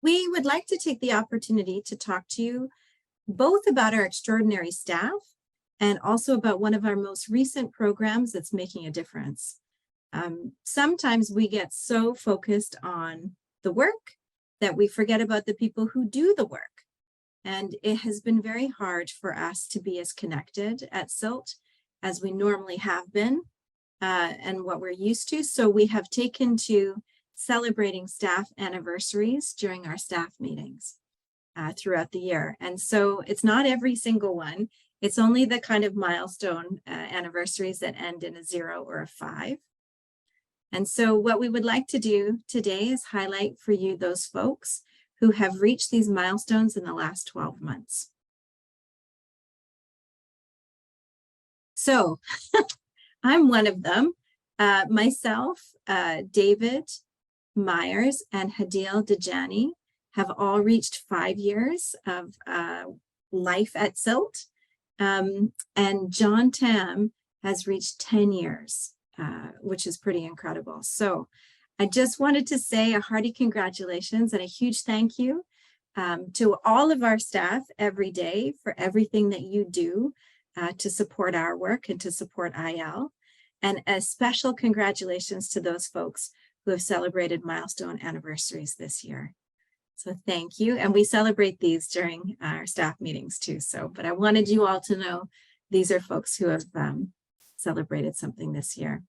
We would like to take the opportunity to talk to you both about our extraordinary staff and also about one of our most recent programs that's making a difference. Sometimes we get so focused on the work that we forget about the people who do the work. And it has been very hard for us to be as connected at CILT as we normally have been and what we're used to. So we have taken to celebrating staff anniversaries during our staff meetings throughout the year. And so it's not every single one. It's only the kind of milestone anniversaries that end in a 0 or a 5. And so what we would like to do today is highlight for you those folks who have reached these milestones in the last 12 months. So I'm one of them. Myself, David Myers, and Hadil Dejani have all reached 5 years of life at CILT. And John Tam has reached 10 years, which is pretty incredible. So I just wanted to say a hearty congratulations and a huge thank you to all of our staff every day for everything that you do to support our work and to support IL. And a special congratulations to those folks who have celebrated milestone anniversaries this year. So thank you. And we celebrate these during our staff meetings too. But I wanted you all to know these are folks who have celebrated something this year.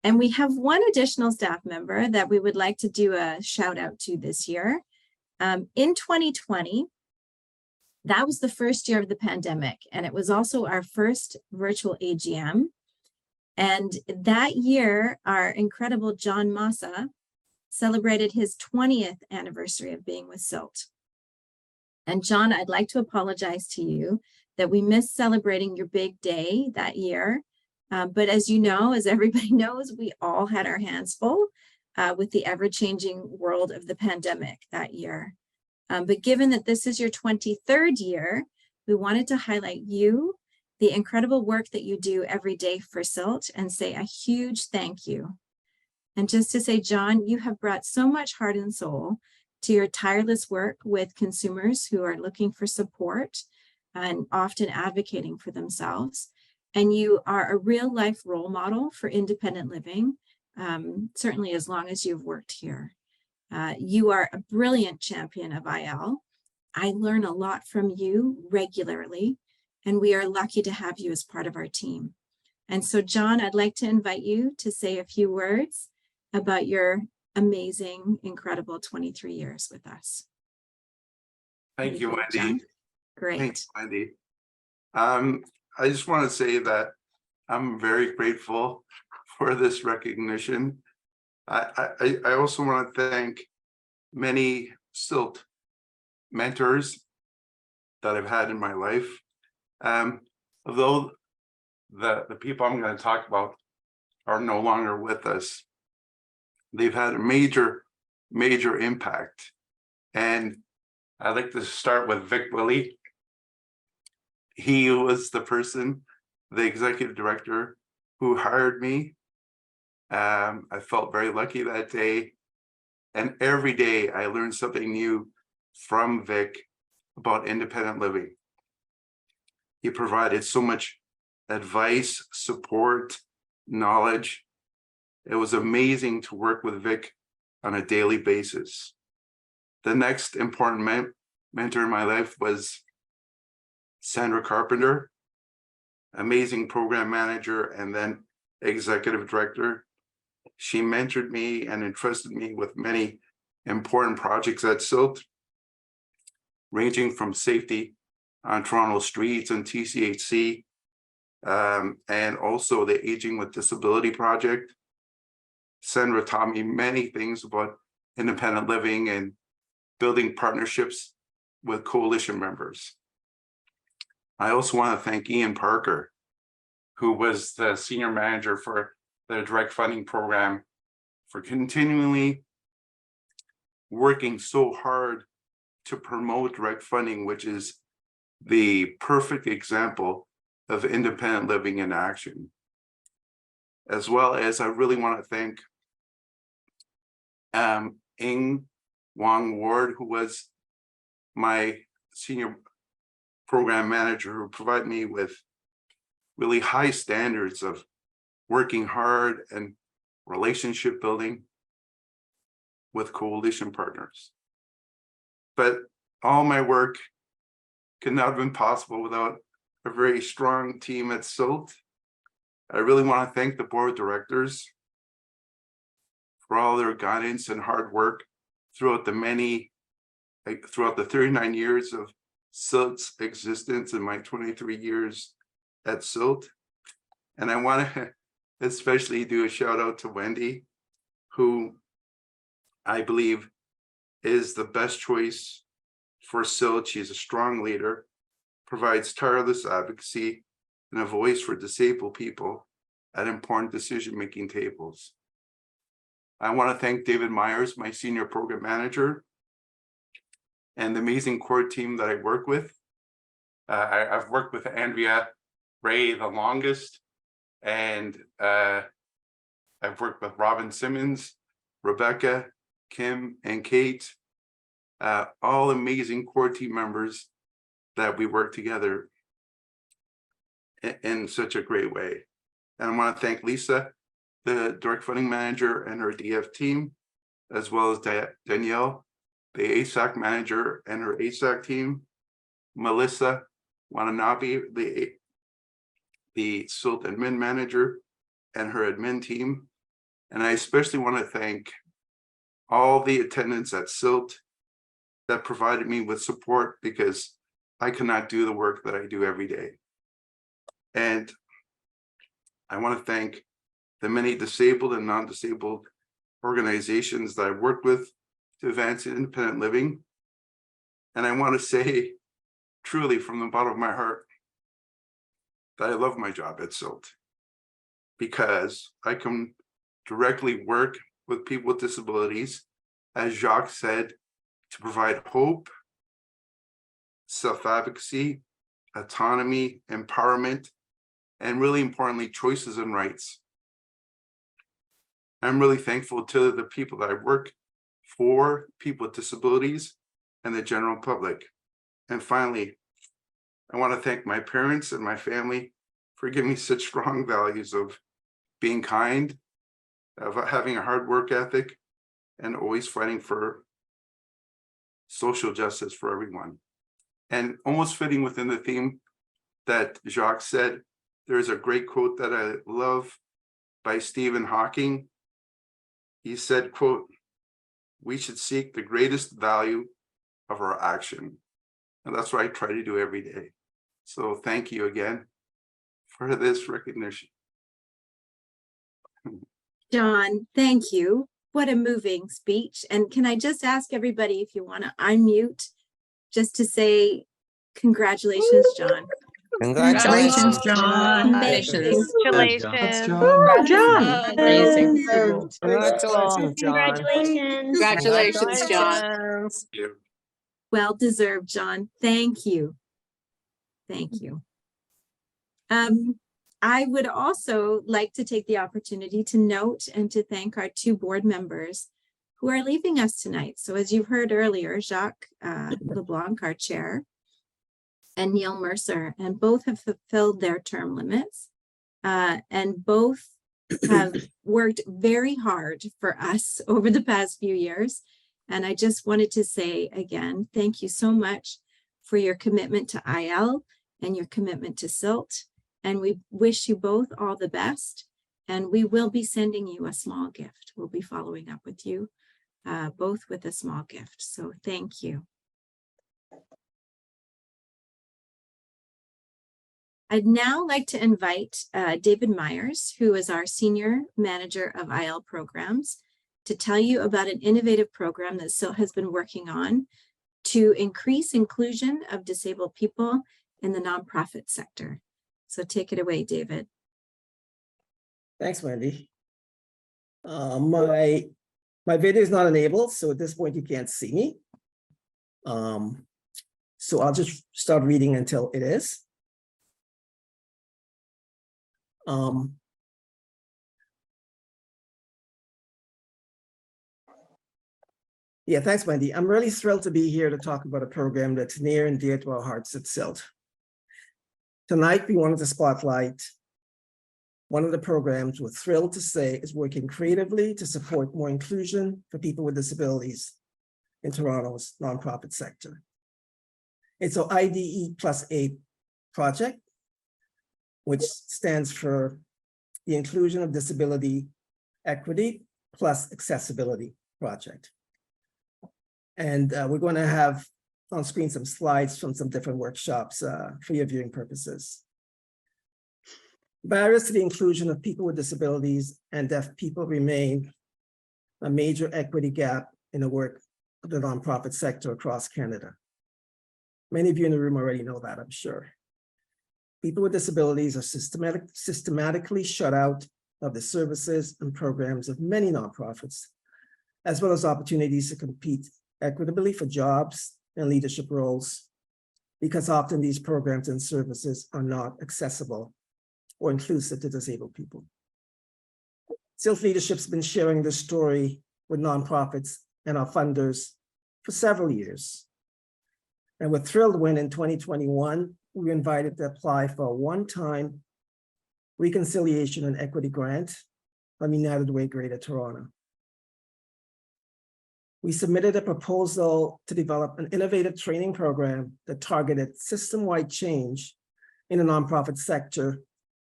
And we have one additional staff member that we would like to do a shout out to this year. In 2020, that was the first year of the pandemic, and it was also our first virtual AGM. And that year, our incredible John Massa celebrated his 20th anniversary of being with CILT. And John, I'd like to apologize to you that we missed celebrating your big day that year. But as you know, as everybody knows, we all had our hands full with the ever-changing world of the pandemic that year. But given that this is your 23rd year, we wanted to highlight you, the incredible work that you do every day for CILT, and say a huge thank you. And just to say, John, you have brought so much heart and soul to your tireless work with consumers who are looking for support and often advocating for themselves. And you are a real life role model for independent living, certainly as long as you've worked here. You are a brilliant champion of IL. I learn a lot from you regularly, and we are lucky to have you as part of our team. And so, John, I'd like to invite you to say a few words about your amazing, incredible 23 years with us. Thank you, Wendy. John? Great. Thanks, Wendy. I just want to say that I'm very grateful for this recognition. I also want to thank many CILT mentors that I've had in my life. Although the people I'm going to talk about are no longer with us, they've had a major impact. And I'd like to start with Vic Willie. He was the person, the executive director, who hired me. I felt very lucky that day. And every day I learned something new from Vic about independent living. He provided so much advice, support, knowledge. It was amazing to work with Vic on a daily basis. The next important mentor in my life was Sandra Carpenter, amazing program manager and then executive director. She mentored me and entrusted me with many important projects at CILT, ranging from safety on Toronto streets and TCHC, and also the Aging with Disability Project. Sandra taught me many things about independent living and building partnerships with coalition members. I also want to thank Ian Parker, who was the senior manager for the direct funding program, for continually working so hard to promote direct funding, which is the perfect example of independent living in action. As well as I really want to thank Ing Wong Ward, who was my senior program manager, who provided me with really high standards of working hard and relationship building with coalition partners. But all my work could not have been possible without a very strong team at CILT. I really want to thank the board of directors for all their guidance and hard work throughout the 39 years of CILT's existence and my 23 years at CILT. And I want to especially do a shout out to Wendy, who I believe is the best choice for CILT. She's a strong leader, provides tireless advocacy and a voice for disabled people at important decision-making tables. I want to thank David Myers, my senior program manager, and the amazing core team that I work with. I've worked with Andrea Ray the longest, and I've worked with Robin Simmons, Rebecca, Kim, and Kate, all amazing core team members that we work together in such a great way. And I want to thank Lisa, the direct funding manager, and her DF team, as well as Danielle, the ASAC manager, and her ASAC team, Melissa Watanabe, the CILT admin manager, and her admin team. And I especially want to thank all the attendants at CILT that provided me with support, because I cannot do the work that I do every day. And I want to thank the many disabled and non-disabled organizations that I've worked with to advance independent living. And I want to say truly from the bottom of my heart that I love my job at CILT, because I can directly work with people with disabilities, as Jacques said, to provide hope, self-advocacy, autonomy, empowerment, and really importantly, choices and rights. I'm really thankful to the people that I work for, people with disabilities, and the general public. And finally, I want to thank my parents and my family for giving me such strong values of being kind, of having a hard work ethic, and always fighting for social justice for everyone. And almost fitting within the theme that Jacques said, there's a great quote that I love by Stephen Hawking. He said, quote, "We should seek the greatest value of our action." And that's what I try to do every day. So thank you again for this recognition. John, thank you. What a moving speech. And can I just ask everybody if you want to unmute just to say congratulations, John. Congratulations, John. Amazing. Congratulations. John. Amazing. Congratulations, John. Congratulations, John. Well deserved, John. Thank you. Thank you. I would also like to take the opportunity to note and to thank our two board members who are leaving us tonight. So as you heard earlier, Jacques LeBlanc, our chair, and Neil Mercer, and both have fulfilled their term limits, and both have worked very hard for us over the past few years. And I just wanted to say again, thank you so much for your commitment to IL and your commitment to CILT. And we wish you both all the best. And we will be sending you a small gift. We'll be following up with you both with a small gift. So thank you. I'd now like to invite David Myers, who is our Senior Manager of IL Programs, to tell you about an innovative program that CILT has been working on to increase inclusion of disabled people in the nonprofit sector. So take it away, David. Thanks, Wendy. My video is not enabled, so at this point you can't see me. So I'll just start reading until it is. Yeah, thanks, Wendy. I'm really thrilled to be here to talk about a program that's near and dear to our hearts at CILT. Tonight, we wanted to spotlight one of the programs we're thrilled to say is working creatively to support more inclusion for people with disabilities in Toronto's nonprofit sector. It's our IDE +8 project, which stands for the Inclusion of Disability Equity plus Accessibility Project. And we're going to have on screen some slides from some different workshops for your viewing purposes. Barriers to the inclusion of people with disabilities and deaf people remain a major equity gap in the work of the nonprofit sector across Canada. Many of you in the room already know that, I'm sure. People with disabilities are systematically shut out of the services and programs of many nonprofits, as well as opportunities to compete equitably for jobs and leadership roles, because often these programs and services are not accessible or inclusive to disabled people. CILT leadership's been sharing this story with nonprofits and our funders for several years. And we're thrilled when in 2021, we were invited to apply for a one-time reconciliation and equity grant from United Way Greater Toronto. We submitted a proposal to develop an innovative training program that targeted system-wide change in the nonprofit sector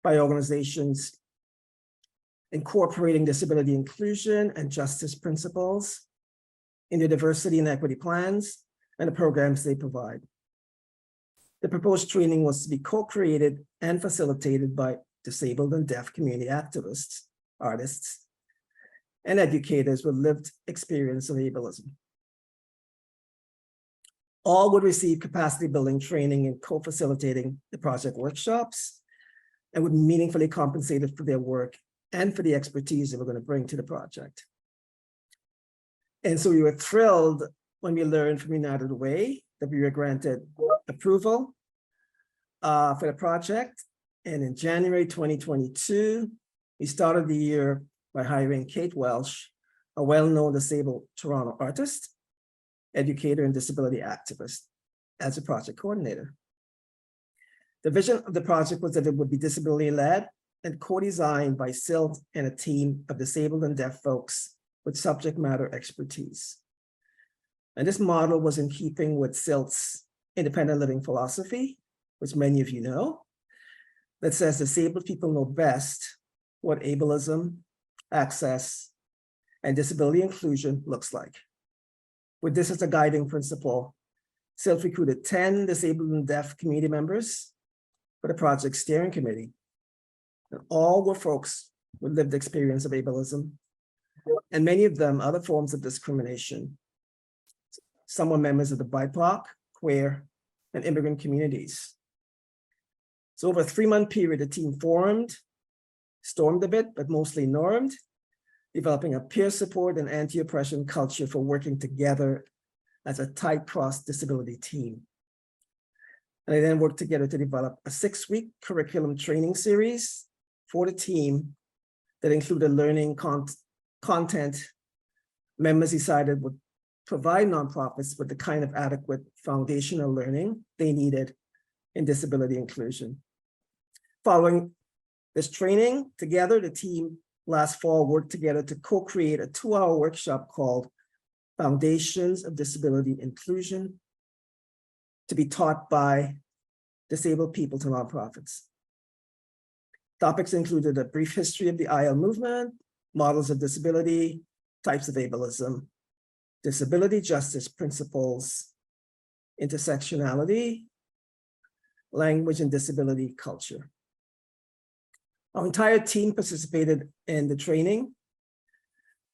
by organizations incorporating disability inclusion and justice principles in their diversity and equity plans and the programs they provide. The proposed training was to be co-created and facilitated by disabled and deaf community activists, artists, and educators with lived experience of ableism. All would receive capacity building training in co-facilitating the project workshops and would be meaningfully compensated for their work and for the expertise they were going to bring to the project. And so we were thrilled when we learned from United Way that we were granted approval for the project. And in January 2022, we started the year by hiring Kate Welsh, a well-known disabled Toronto artist, educator, and disability activist as a project coordinator. The vision of the project was that it would be disability-led and co-designed by CILT and a team of disabled and deaf folks with subject matter expertise. And this model was in keeping with CILT's independent living philosophy, which many of you know, that says disabled people know best what ableism, access, and disability inclusion looks like. With this as a guiding principle, CILT recruited 10 disabled and deaf community members for the project steering committee. And all were folks with lived experience of ableism, and many of them other forms of discrimination. Some were members of the BIPOC, queer, and immigrant communities. So over a 3-month period, the team formed, stormed a bit, but mostly normed, developing a peer support and anti-oppression culture for working together as a tight cross-disability team. And they then worked together to develop a 6-week curriculum training series for the team that included learning content members decided would provide nonprofits with the kind of adequate foundational learning they needed in disability inclusion. Following this training, together, the team last fall worked together to co-create a 2-hour workshop called Foundations of Disability Inclusion to be taught by disabled people to nonprofits. Topics included a brief history of the IL movement, models of disability, types of ableism, disability justice principles, intersectionality, language and disability culture. Our entire team participated in the training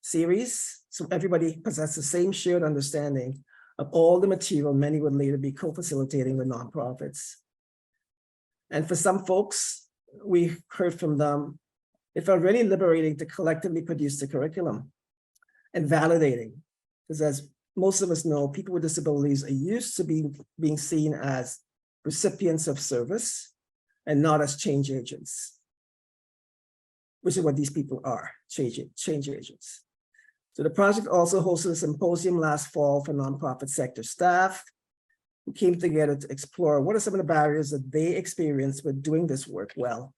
series, so everybody possessed the same shared understanding of all the material many would later be co-facilitating with nonprofits. And for some folks, we heard from them, it felt really liberating to collectively produce the curriculum and validating, because as most of us know, people with disabilities are used to being seen as recipients of service and not as change agents, which is what these people are, change agents. So the project also hosted a symposium last fall for nonprofit sector staff who came together to explore what are some of the barriers that they experience with doing this work well,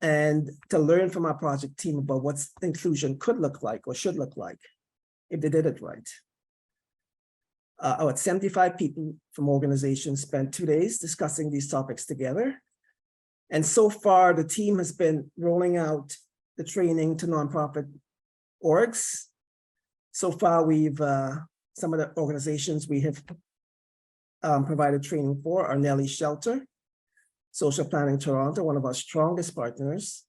and to learn from our project team about what inclusion could look like or should look like if they did it right. About 75 people from organizations spent 2 days discussing these topics together. And so far, the team has been rolling out the training to nonprofit orgs. So far, we've, some of the organizations we have provided training for are Nelly Shelter, Social Planning Toronto, one of our strongest partners,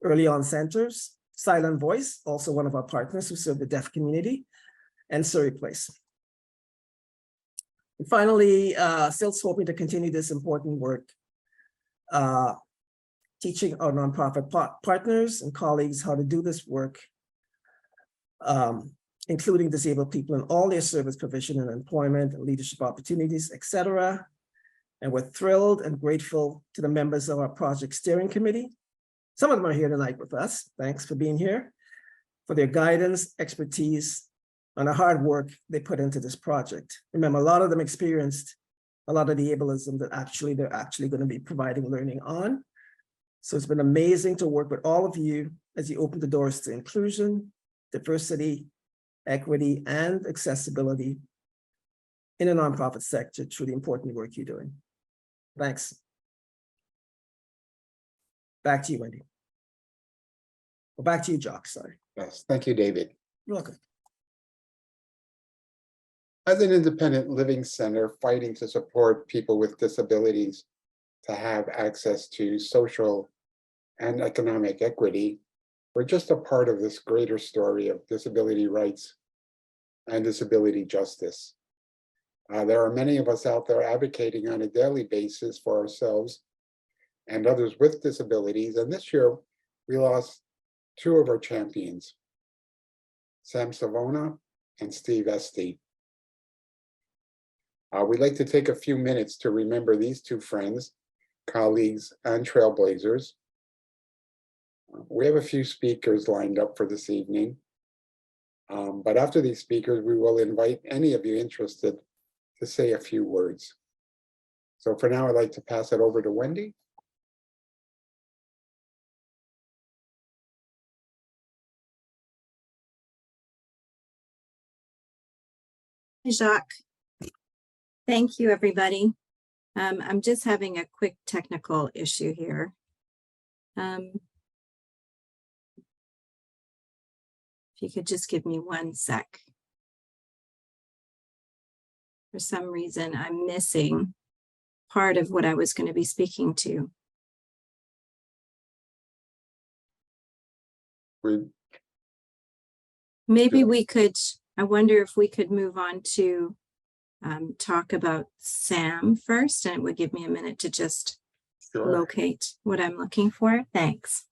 Early On Centers, Silent Voice, also one of our partners who serve the deaf community, and Surrey Place. And finally, CILT's hoping to continue this important work, teaching our nonprofit partners and colleagues how to do this work, including disabled people in all their service provision and employment and leadership opportunities, etc. And we're thrilled and grateful to the members of our project steering committee. Some of them are here tonight with us. Thanks for being here, for their guidance, expertise, and the hard work they put into this project. Remember, a lot of them experienced a lot of the ableism that they're actually going to be providing learning on. So it's been amazing to work with all of you as you open the doors to inclusion, diversity, equity, and accessibility in the nonprofit sector through the important work you're doing. Thanks. Back to you, Wendy. Well, back to you, Jock, sorry. Yes, thank you, David. You're welcome. As an independent living center fighting to support people with disabilities to have access to social and economic equity, we're just a part of this greater story of disability rights and disability justice. There are many of us out there advocating on a daily basis for ourselves and others with disabilities. And this year, we lost two of our champions, Sam Savona and Steve Estey. We'd like to take a few minutes to remember these two friends, colleagues, and trailblazers. We have a few speakers lined up for this evening. But after these speakers, we will invite any of you interested to say a few words. So for now, I'd like to pass it over to Wendy. Jacques. Thank you, everybody. I'm just having a quick technical issue here. If you could just give me 1 sec. For some reason, I'm missing part of what I was going to be speaking to. Maybe we could, I wonder if we could move on to talk about Sam first, and it would give me a minute to just locate what I'm looking for. Thanks.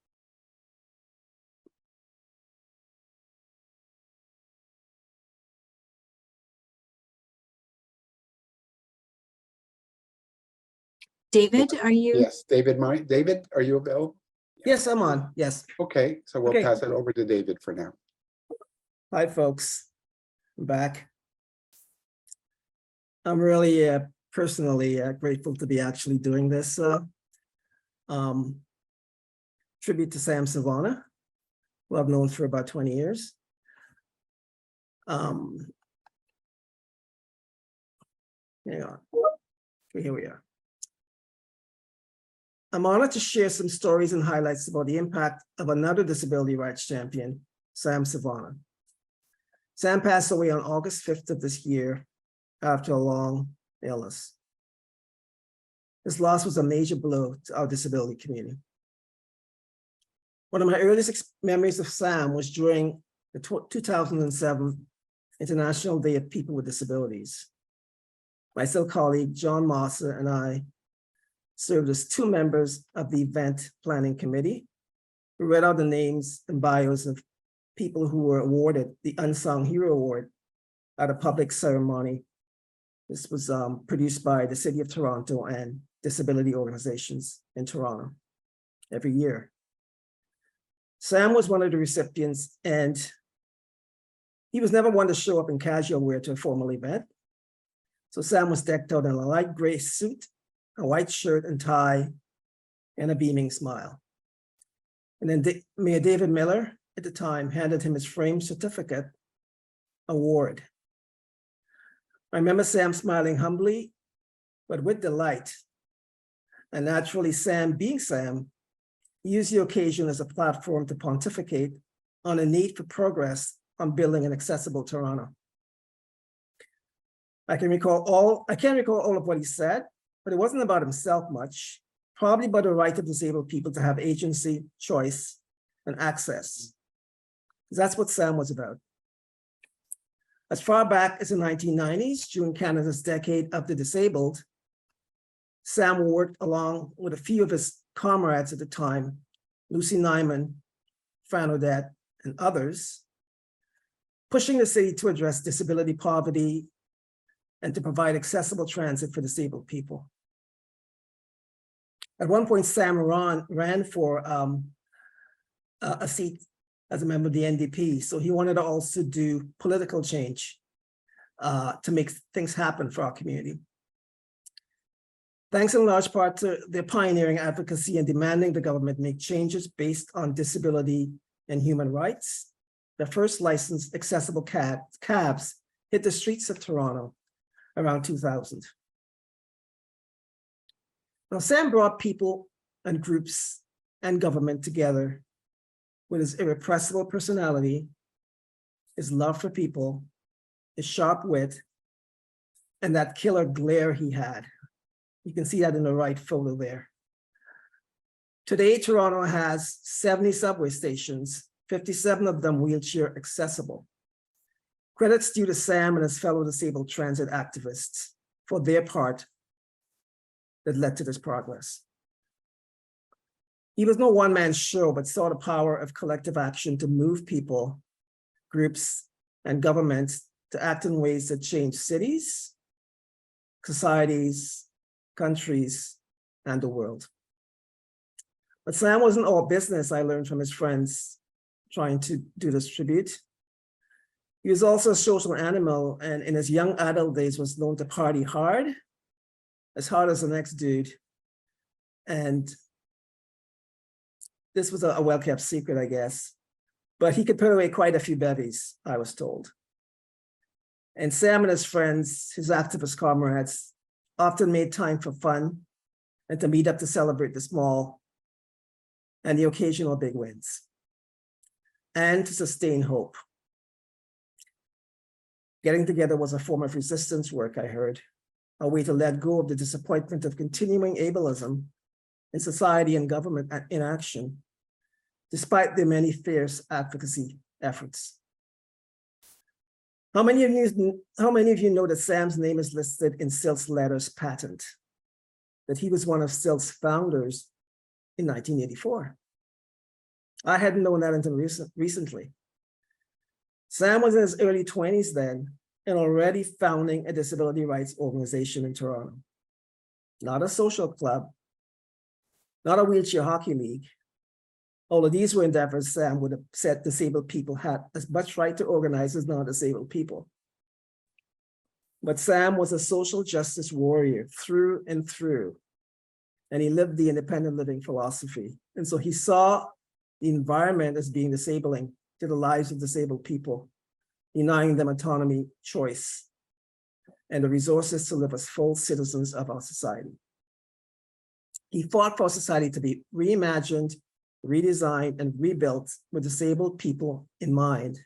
David, are you? Yes, David, are you available? Yes, I'm on. Yes. Okay, so we'll pass it over to David for now. Hi, folks. I'm back. I'm really personally grateful to be actually doing this tribute to Sam Savona, who I've known for about 20 years. Hang on. Here we are. I'm honored to share some stories and highlights about the impact of another disability rights champion, Sam Savona. Sam passed away on August 5th of this year after a long illness. His loss was a major blow to our disability community. One of my earliest memories of Sam was during the 2007 International Day of People with Disabilities. My CILT colleague, John Mosser, and I served as 2 members of the event planning committee who read out the names and bios of people who were awarded the Unsung Hero Award at a public ceremony. This was produced by the City of Toronto and disability organizations in Toronto every year. Sam was one of the recipients, and He was never one to show up in casual wear to a formal event. So Sam was decked out in a light gray suit, a white shirt and tie, and a beaming smile. And then Mayor David Miller at the time handed him his framed certificate award. I remember Sam smiling humbly, but with delight. And naturally, Sam, being Sam, used the occasion as a platform to pontificate on a need for progress on building an accessible Toronto. I can't recall all of what he said, but it wasn't about himself much, probably about the right of disabled people to have agency, choice, and access. That's what Sam was about. As far back as the 1990s, during Canada's Decade of the Disabled, Sam worked along with a few of his comrades at the time, Lucy Nyman, Fran Odette, and others, pushing the city to address disability poverty and to provide accessible transit for disabled people. At one point, Sam ran for a seat as a member of the NDP. So he wanted to also do political change to make things happen for our community. Thanks in large part to their pioneering advocacy and demanding the government make changes based on disability and human rights, the first licensed accessible cabs hit the streets of Toronto around 2000. Now, Sam brought people and groups and government together with his irrepressible personality, his love for people, his sharp wit, and that killer glare he had. You can see that in the right photo there. Today, Toronto has 70 subway stations, 57 of them wheelchair accessible. Credits due to Sam and his fellow disabled transit activists for their part that led to this progress. He was no one-man show, but saw the power of collective action to move people, groups, and governments to act in ways that change cities, societies, countries, and the world. But Sam wasn't all business, I learned from his friends trying to do this tribute. He was also a social animal, and in his young adult days was known to party hard as the next dude. And this was a well-kept secret, I guess, but he could put away quite a few bevies, I was told. And Sam and his friends, his activist comrades, often made time for fun and to meet up to celebrate the small and the occasional big wins, and to sustain hope. Getting together was a form of resistance work, I heard, a way to let go of the disappointment of continuing ableism in society and government inaction, despite their many fierce advocacy efforts. How many of you know that Sam's name is listed in CILT's letters patent, that he was one of CILT's founders in 1984? I hadn't known that until recently. Sam was in his early 20s then and already founding a disability rights organization in Toronto. Not a social club, not a wheelchair hockey league. All of these were endeavors Sam would have said disabled people had as much right to organize as non-disabled people. But Sam was a social justice warrior through and through, and he lived the independent living philosophy. And so he saw the environment as being disabling to the lives of disabled people, denying them autonomy, choice, and the resources to live as full citizens of our society. He fought for society to be reimagined, redesigned, and rebuilt with disabled people in mind.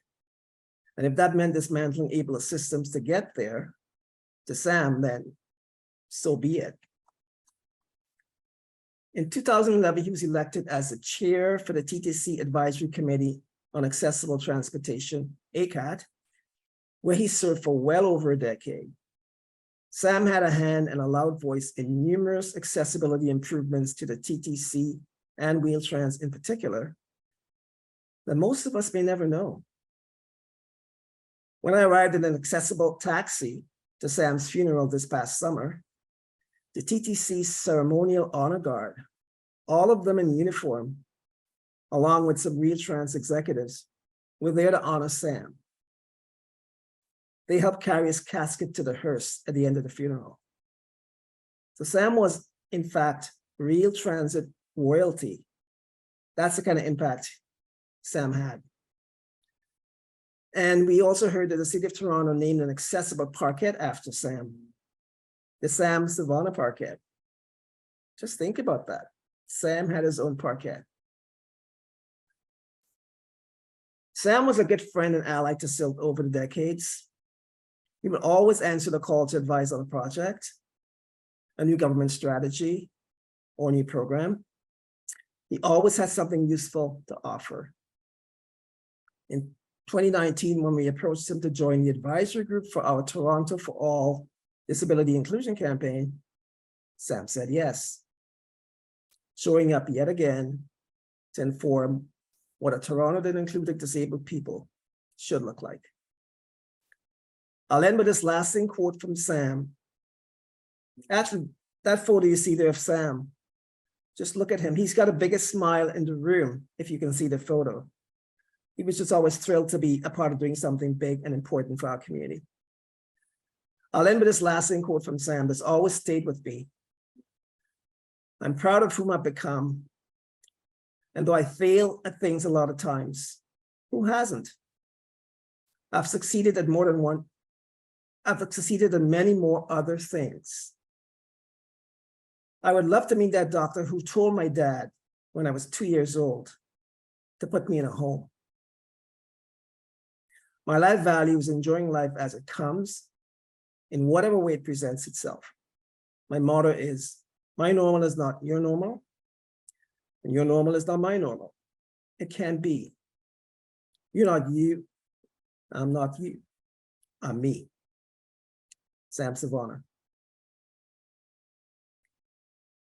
And if that meant dismantling ableist systems to get there, to Sam, then so be it. In 2011, he was elected as the chair for the TTC Advisory Committee on Accessible Transportation, ACAT, where he served for well over a decade. Sam had a hand and a loud voice in numerous accessibility improvements to the TTC and Wheel-Trans in particular, that most of us may never know. When I arrived in an accessible taxi to Sam's funeral this past summer, the TTC's ceremonial honor guard, all of them in uniform, along with some Wheel-Trans executives, were there to honor Sam. They helped carry his casket to the hearse at the end of the funeral. So Sam was, in fact, real transit royalty. That's the kind of impact Sam had. And we also heard that the city of Toronto named an accessible parquet after Sam, the Sam Savona parquet. Just think about that. Sam had his own parquet. Sam was a good friend and ally to CILT over the decades. He would always answer the call to advise on a project, a new government strategy, or a new program. He always had something useful to offer. In 2019, when we approached him to join the advisory group for our Toronto for All Disability Inclusion campaign, Sam said yes, showing up yet again to inform what a Toronto that included disabled people should look like. I'll end with this lasting quote from Sam. Actually, that photo you see there of Sam, just look at him. He's got the biggest smile in the room, if you can see the photo. He was just always thrilled to be a part of doing something big and important for our community. I'll end with this lasting quote from Sam that's always stayed with me. I'm proud of whom I've become. And though I fail at things a lot of times, who hasn't? I've succeeded at more than one. I've succeeded in many more other things. I would love to meet that doctor who told my dad when I was 2 years old to put me in a home. My life value is enjoying life as it comes, in whatever way it presents itself. My motto is, my normal is not your normal, and your normal is not my normal. It can't be. You're not you, I'm not you, I'm me. Sam Savona.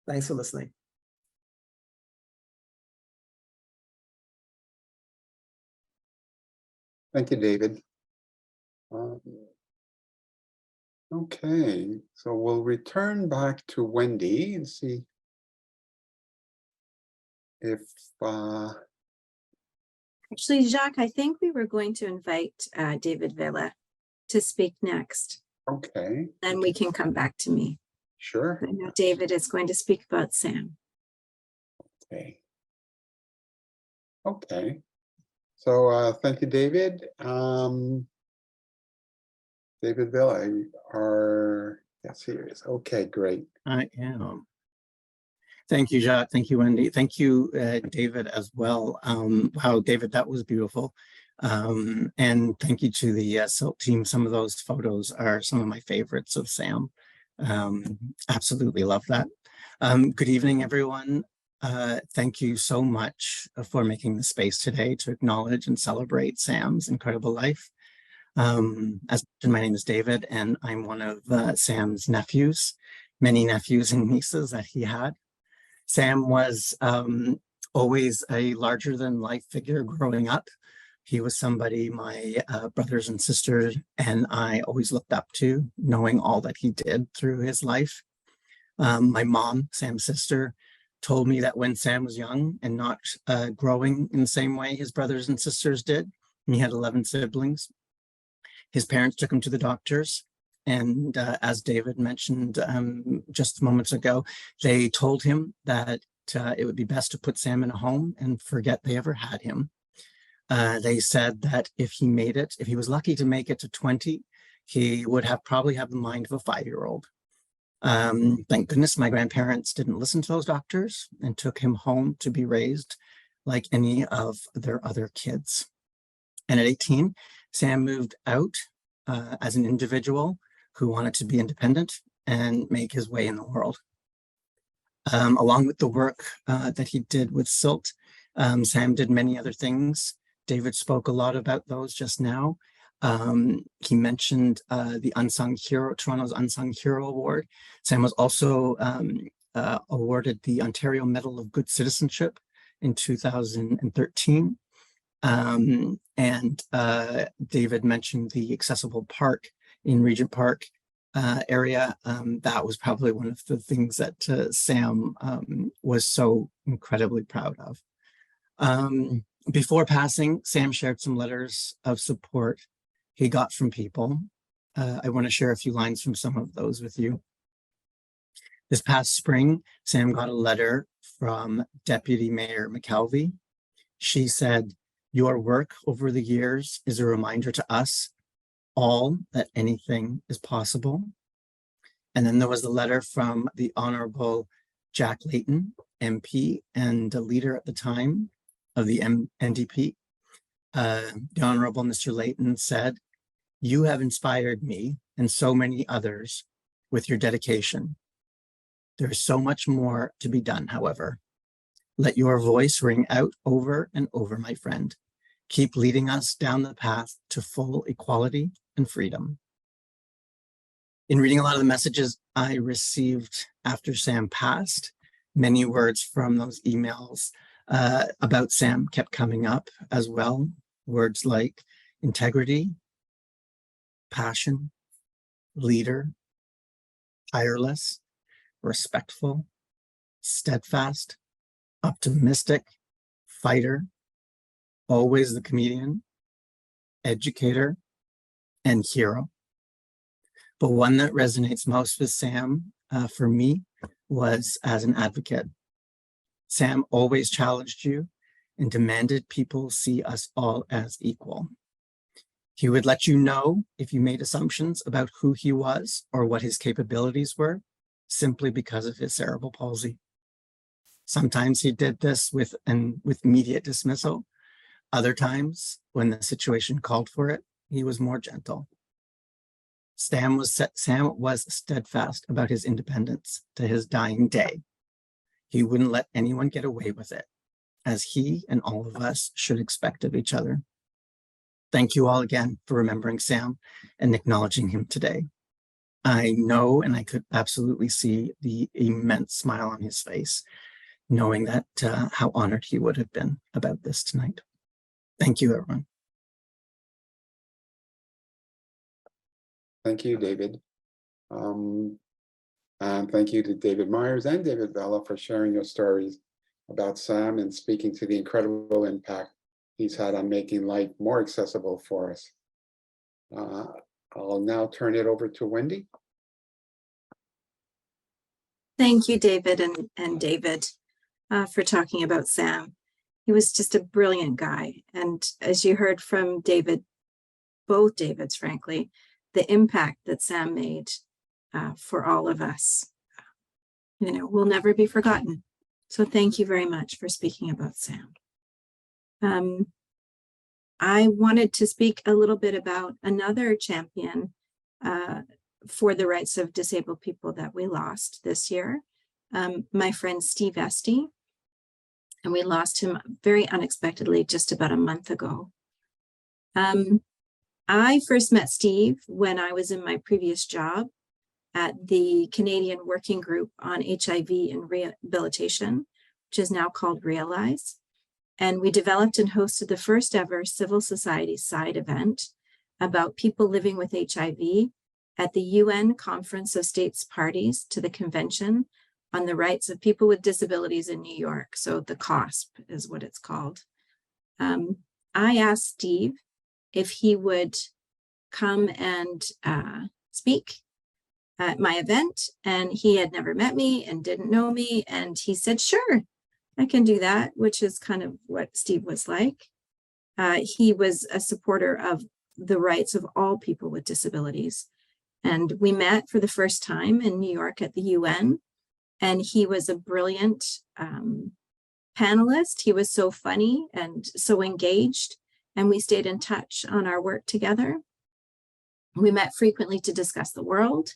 Thanks for listening. Thank you, David. Okay, so we'll return back to Wendy and see if Actually, Jacques, I think we were going to invite David Villa to speak next. okay, Then we can come back to me. sure. I know David is going to speak about Sam. Okay. Okay. So thank you, David. David Villa, yes, here is. Okay, great. I am. Thank you, Jacques. Thank you, Wendy. Thank you, David, as well. Wow, David, that was beautiful. And thank you to the CILT team. Some of those photos are some of my favorites of Sam. Absolutely love that. Good evening, everyone. Thank you so much for making the space today to acknowledge and celebrate Sam's incredible life. As mentioned, my name is David, and I'm one of Sam's nephews, many nephews and nieces that he had. Sam was always a larger than life figure growing up. He was somebody my brothers and sisters and I always looked up to, knowing all that he did through his life. My mom, Sam's sister, told me that when Sam was young and not growing in the same way his brothers and sisters did, and he had 11 siblings, his parents took him to the doctors. And as David mentioned just moments ago, they told him that it would be best to put Sam in a home and forget they ever had him. They said that if he made it, if he was lucky to make it to 20, he would probably have the mind of a 5-year-old. Thank goodness my grandparents didn't listen to those doctors and took him home to be raised like any of their other kids. And at 18, Sam moved out as an individual who wanted to be independent and make his way in the world. Along with the work that he did with CILT, Sam did many other things. David spoke a lot about those just now. He mentioned the Unsung Hero, Toronto's Unsung Hero Award. Sam was also awarded the Ontario Medal of Good Citizenship in 2013. And David mentioned the accessible park in Regent Park area. That was probably one of the things that Sam was so incredibly proud of. Before passing, Sam shared some letters of support he got from people I want to share a few lines from some of those with you. This past spring, Sam got a letter from Deputy Mayor McKelvey. She said, "Your work over the years is a reminder to us all that anything is possible." And then there was the letter from the Honorable Jack Layton, MP, and a leader at the time of the NDP. The Honorable Mr. Layton said, "You have inspired me and so many others with your dedication. There is so much more to be done, however. Let your voice ring out over and over, my friend. Keep leading us down the path to full equality and freedom." In reading a lot of the messages I received after Sam passed, many words from those emails about Sam kept coming up as well. Words like integrity, passion, leader, tireless, respectful, steadfast, optimistic, fighter, always the comedian, educator, and hero. But one that resonates most with Sam for me was as an advocate. Sam always challenged you and demanded people see us all as equal. He would let you know if you made assumptions about who he was or what his capabilities were, simply because of his cerebral palsy. Sometimes he did this with immediate dismissal. Other times, when the situation called for it, he was more gentle. Sam was steadfast about his independence to his dying day. He wouldn't let anyone get away with it, as he and all of us should expect of each other. Thank you all again for remembering Sam and acknowledging him today. I know, and I could absolutely see the immense smile on his face, knowing that how honored he would have been about this tonight. Thank you, everyone. Thank you, David. And thank you to David Myers and David Vella for sharing your stories about Sam and speaking to the incredible impact he's had on making life more accessible for us. I'll now turn it over to Wendy. Thank you, David and David, for talking about Sam. He was just a brilliant guy. And as you heard from David, both Davids, frankly, the impact that Sam made for all of us, will never be forgotten. So thank you very much for speaking about Sam. I wanted to speak a little bit about another champion for the rights of disabled people that we lost this year, my friend Steve Estey. And we lost him very unexpectedly just about a month ago. I first met Steve when I was in my previous job at the Canadian Working Group on HIV and Rehabilitation, which is now called Realize. And we developed and hosted the first ever civil society side event about people living with HIV at the UN Conference of States Parties to the Convention on the Rights of People with Disabilities in New York. So the COSP is what it's called. I asked Steve if he would come and speak at my event, and he had never met me and didn't know me. And he said, sure, I can do that, which is kind of what Steve was like. He was a supporter of the rights of all people with disabilities. And we met for the first time in New York at the UN. And he was a brilliant panelist. He was so funny and so engaged. And we stayed in touch on our work together. We met frequently to discuss the world,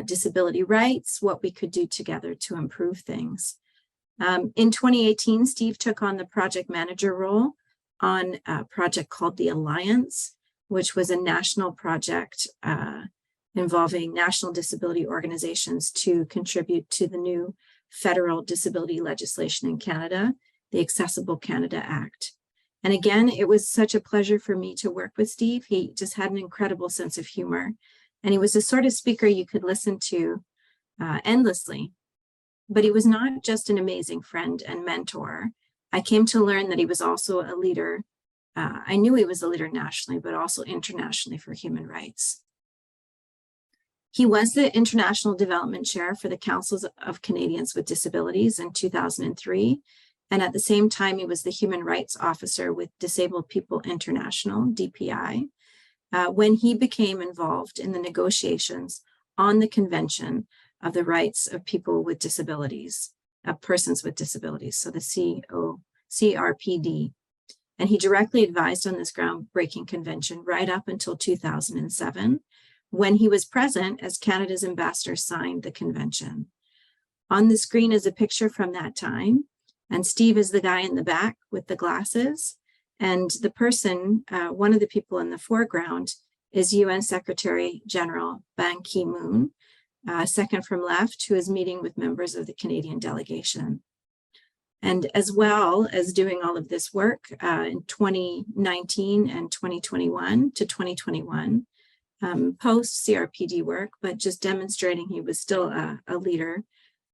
disability rights, what we could do together to improve things. In 2018, Steve took on the project manager role on a project called the Alliance, which was a national project involving national disability organizations to contribute to the new federal disability legislation in Canada, the Accessible Canada Act. And again, it was such a pleasure for me to work with Steve. He just had an incredible sense of humor, and he was the sort of speaker you could listen to endlessly. But he was not just an amazing friend and mentor. I came to learn that he was also a leader. I knew he was a leader nationally, but also internationally for human rights. He was the International Development Chair for the Councils of Canadians with Disabilities in 2003. And at the same time, he was the Human Rights Officer with Disabled People International, DPI, when he became involved in the negotiations on the Convention of the Rights of People with Disabilities, Persons with Disabilities, so the CRPD. And he directly advised on this groundbreaking convention right up until 2007, when he was present as Canada's ambassador signed the convention. On the screen is a picture from that time, and Steve is the guy in the back with the glasses, and the person, one of the people in the foreground is UN Secretary General Ban Ki-moon, second from left, who is meeting with members of the Canadian delegation. And as well as doing all of this work in 2019 and 2021 to 2021, post CRPD work, but just demonstrating he was still a leader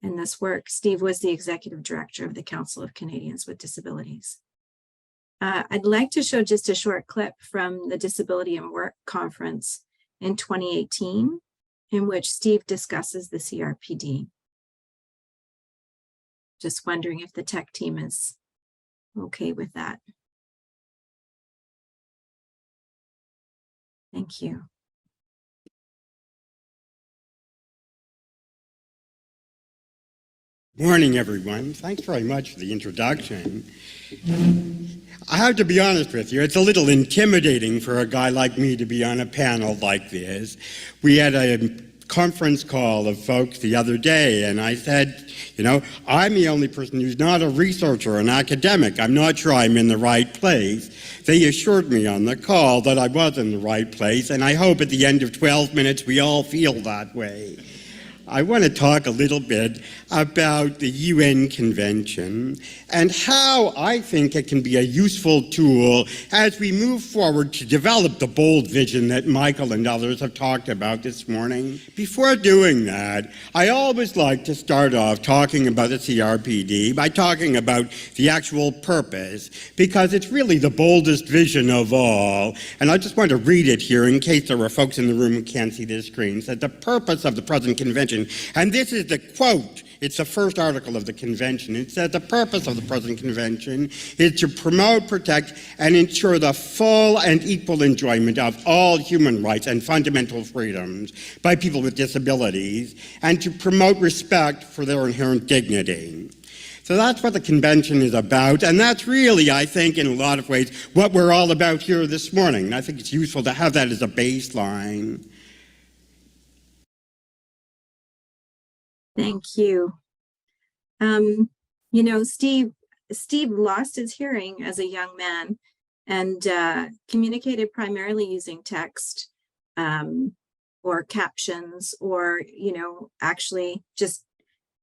in this work. Steve was the executive director of the Council of Canadians with Disabilities. I'd like to show just a short clip from the Disability and Work Conference in 2018, in which Steve discusses the CRPD. Just wondering if the tech team is okay with that. Thank you. Morning, everyone. Thanks very much for the introduction. I have to be honest with you, it's a little intimidating for a guy like me to be on a panel like this. We had a conference call of folks the other day, and I said, you know, I'm the only person who's not a researcher or an academic. I'm not sure I'm in the right place. They assured me on the call that I was in the right place, and I hope at the end of 12 minutes we all feel that way. I want to talk a little bit about the UN Convention and how I think it can be a useful tool as we move forward to develop the bold vision that Michael and others have talked about this morning. Before doing that, I always like to start off talking about the CRPD by talking about the actual purpose, because it's really the boldest vision of all. And I just want to read it here in case there are folks in the room who can't see the screen. It says, the purpose of the present convention, and this is the quote, it's the first article of the convention. It says the purpose of the present convention is to promote, protect, and ensure the full and equal enjoyment of all human rights and fundamental freedoms by people with disabilities, and to promote respect for their inherent dignity. So that's what the convention is about, and that's really, I think, in a lot of ways, what we're all about here this morning. And I think it's useful to have that as a baseline. Thank you. You know, Steve lost his hearing as a young man and communicated primarily using text or captions, or, you know, actually just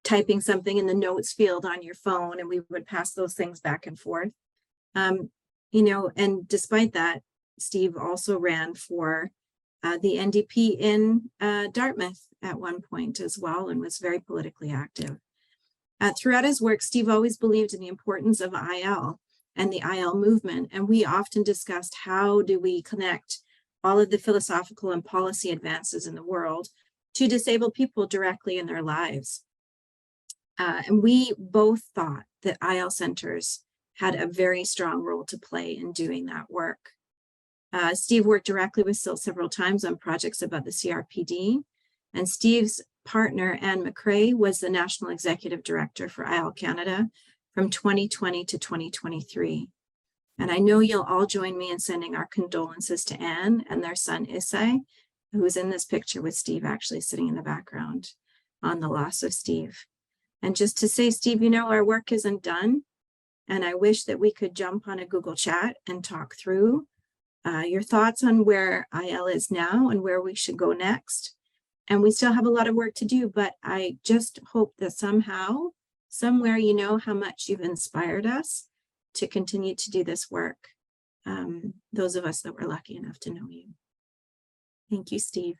typing something in the notes field on your phone, and we would pass those things back and forth. You know, and despite that, Steve also ran for the NDP in Dartmouth at one point as well, and was very politically active. Throughout his work, Steve always believed in the importance of IL and the IL movement, and we often discussed how do we connect all of the philosophical and policy advances in the world to disabled people directly in their lives. And we both thought that IL centers had a very strong role to play in doing that work. Steve worked directly with CILT several times on projects about the CRPD, and Steve's partner, Anne McCrae, was the National Executive Director for IL Canada from 2020 to 2023. And I know you'll all join me in sending our condolences to Anne and their son, Estey, who's in this picture with Steve actually sitting in the background, on the loss of Steve. And just to say, Steve, you know, our work isn't done, and I wish that we could jump on a Google chat and talk through your thoughts on where IL is now and where we should go next. And we still have a lot of work to do, but I just hope that somehow, somewhere, you know how much you've inspired us to continue to do this work. Those of us that were lucky enough to know you. Thank you, Steve.